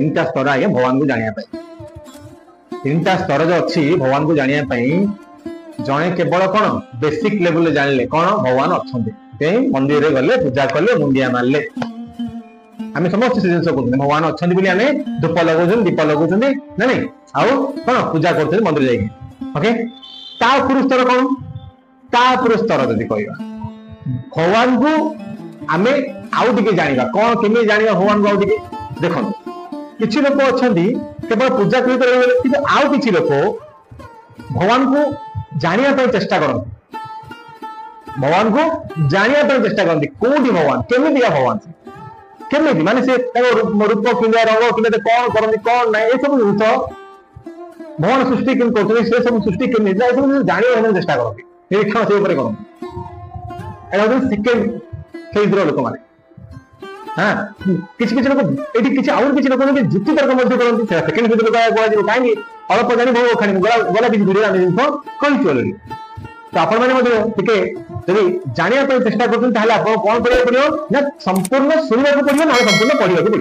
तीन स्तर आगे भगवान को जाना तीन स्तर जो अच्छी भगवान को जाना जड़े केवल कौन बेसिक लेवल जानले कौन भगवान अच्छा मंदिर गले पूजा कले मुंडिया मारे आम समस्त से जिन कहते भगवान अच्छा धूप लगुन दीप लगुन ना नहीं आउ कौन पूजा कर मंदिर जाइए ओके तापुर स्तर कौन तापुर स्तर जब कह भगवान को आम आउ टे जाना कौन केमी जाना भगवान को आउटे देख किसी लोक अच्छा केवल पूजा कर आउ कि लोक भगवान को जाना चेष्टा करते भगवान को जाना चेष्टा करते कौटी भगवान केमी भगवान केमी माने से रूप कि रंग कि कौन करते कौन ना ये सब जिन भगवान सृष्टि कर सब सृष्टि केमी जाना चेष्टा करते निरीक्षण से करते सेकेंड फेज लोक मैंने हाँ किसी किसी लोग ये किसी आउ किसी लोग जुक्ति तर्क करते सेकेंड फेज लोग कहीं अल्प जानी भोग खानी गला किसी भिडियो आम जिन कही अलरेडी तो आपण मैंने जब जाना चेष्टा करते कौन करा पड़ो ना संपूर्ण शुणा पड़ो ना संपूर्ण पढ़ा पड़ो